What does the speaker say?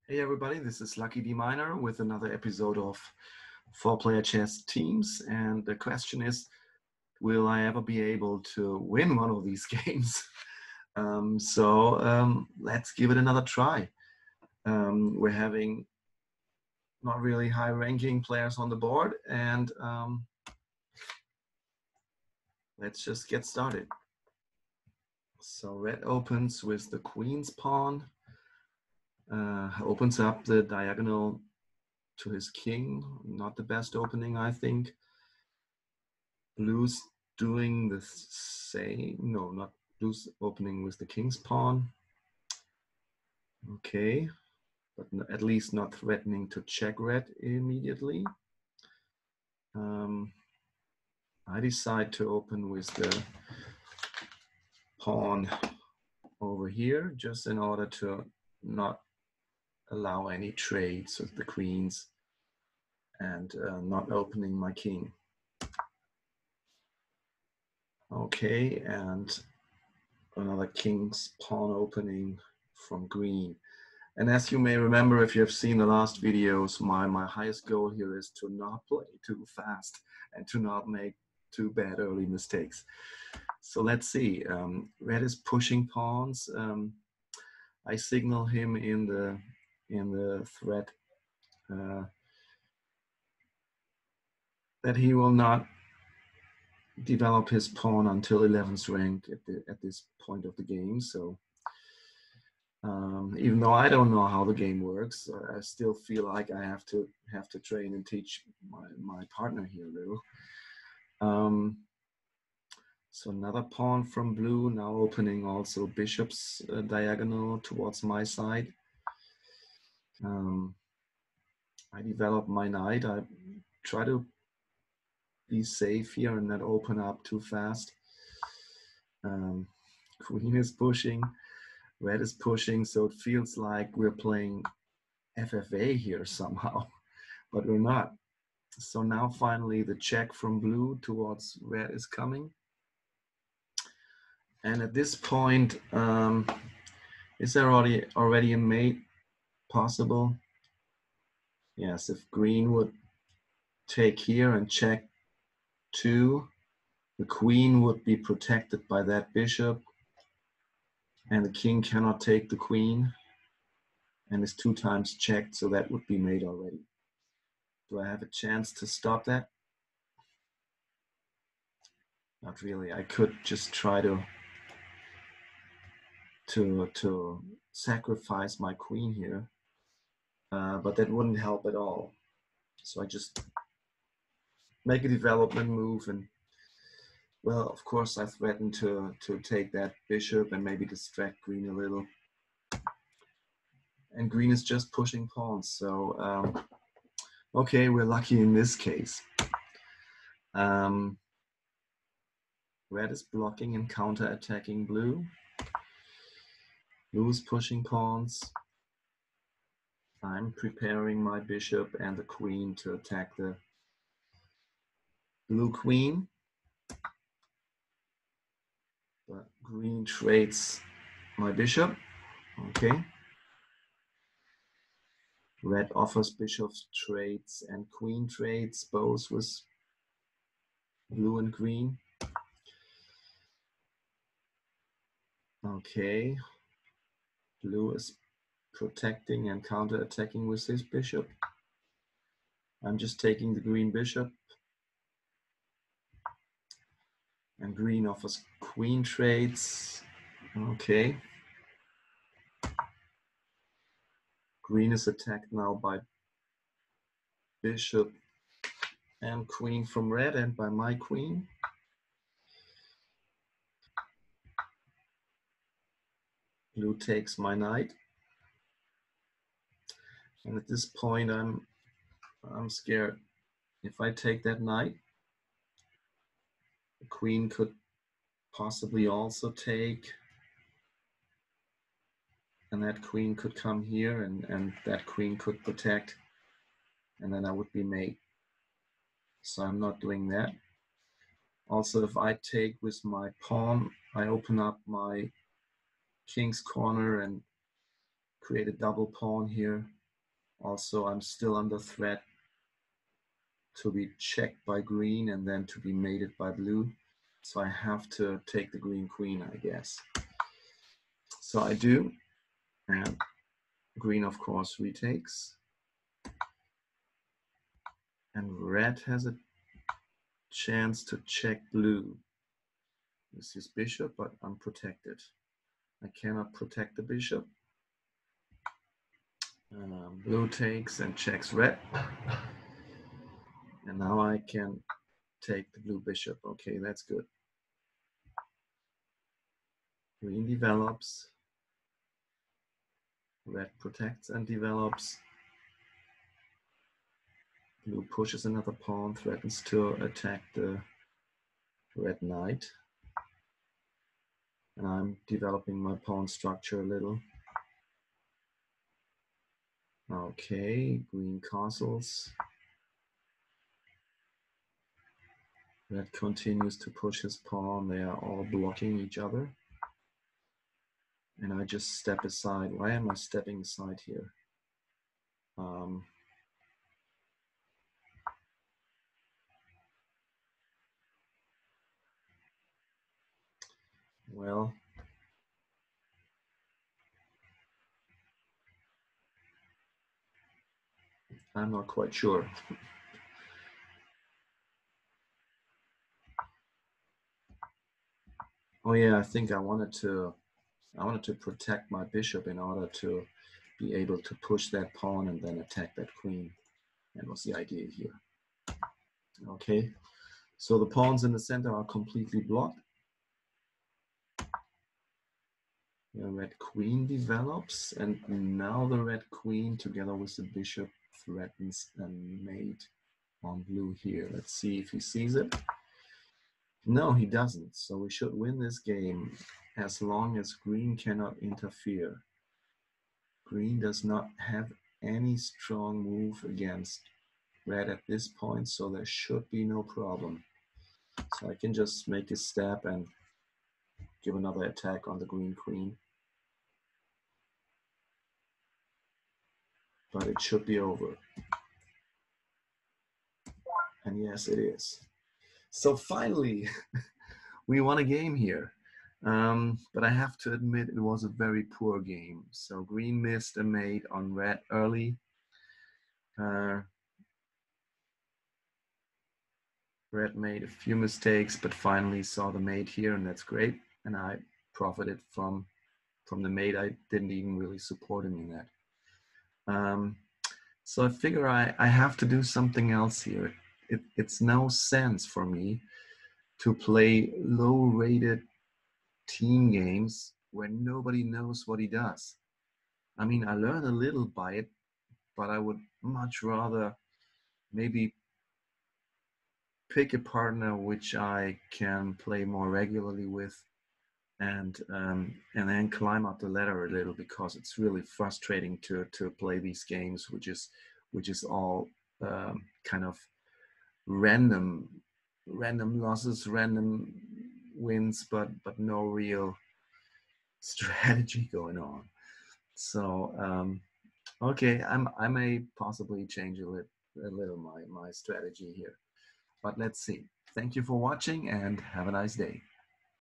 Hey everybody, this is luckyDminor with another episode of 4-Player Chess Teams, and the question is, will I ever be able to win one of these games? Let's give it another try. We're having not really high-ranking players on the board, and let's just get started. So red opens with the queen's pawn, opens up the diagonal to his king. Not the best opening, I think. Blue's doing the same. No, not blue's opening with the king's pawn. Okay, but at least not threatening to check red immediately. I decide to open with the pawn over here, just in order to not allow any trades with the queens and not opening my king. Okay, and another king's pawn opening from green. And as you may remember, if you have seen the last videos, my highest goal here is to not play too fast and to not make too bad early mistakes. So let's see. Red is pushing pawns. I signal him in the threat that he will not develop his pawn until 11th rank at this point of the game. So even though I don't know how the game works, I still feel like I have to train and teach my partner here a little. So another pawn from blue, now opening also bishop's diagonal towards my side. I develop my knight. I try to be safe here and not open up too fast. Queen is pushing. Red is pushing, so it feels like we're playing FFA here somehow, but we're not. So now finally the check from blue towards red is coming. And at this point, is there already a mate possible? Yes, if green would take here and check 2, the queen would be protected by that bishop, and the king cannot take the queen, and is 2 times checked, so that would be mate already. Do I have a chance to stop that? Not really. I could just try to sacrifice my queen here, but that wouldn't help at all. So I just make a development move, and well, of course I threaten to take that bishop and maybe distract green a little. And green is just pushing pawns, so okay, we're lucky in this case. Red is blocking and counter-attacking blue. Blue is pushing pawns. I'm preparing my bishop and the queen to attack the blue queen. But green trades my bishop. Okay. Red offers bishop trades and queen trades, both with blue and green. Okay. Blue is protecting and counter-attacking with his bishop. I'm just taking the green bishop. And green offers queen trades. Okay. Green is attacked now by bishop and queen from red and by my queen. Blue takes my knight. And at this point I'm scared. If I take that knight, the queen could possibly also take, and that queen could come here, and that queen could protect, and then I would be mate. So I'm not doing that. Also, if I take with my pawn, I open up my king's corner and create a double pawn here. Also, I'm still under threat to be checked by green and then to be mated by blue. So I have to take the green queen, I guess. So I do, and green, of course, retakes. And red has a chance to check blue. This is bishop, but I'm protected. I cannot protect the bishop. Blue takes and checks red. And now I can take the blue bishop. Okay, that's good. Green develops. Red protects and develops. Blue pushes another pawn, threatens to attack the red knight. And I'm developing my pawn structure a little. Okay, green castles. Red continues to push his pawn. They are all blocking each other. And I just step aside. Why am I stepping aside here? Well, I'm not quite sure. Oh yeah, I think I wanted to protect my bishop in order to be able to push that pawn and then attack that queen. That was the idea here. Okay, so the pawns in the center are completely blocked. The red queen develops, and now the red queen together with the bishop threatens a mate on blue here. Let's see if he sees it. No, he doesn't. So we should win this game as long as green cannot interfere. Green does not have any strong move against red at this point, so there should be no problem. So I can just make a step and give another attack on the green queen. But it should be over. And yes, it is. So finally, we won a game here. But I have to admit it was a very poor game. So green missed a mate on red early. Red made a few mistakes, but finally saw the mate here, and that's great. And I profited from the mate. I didn't even really support him in that. So I figure I have to do something else here. It's no sense for me to play low-rated team games where nobody knows what he does. I mean, I learn a little by it, but I would much rather maybe pick a partner which I can play more regularly with, and then climb up the ladder a little, because it's really frustrating to play these games, which is all kind of random losses, random wins, but no real strategy going on. So okay, I may possibly change a little my strategy here, but let's see. Thank you for watching and have a nice day.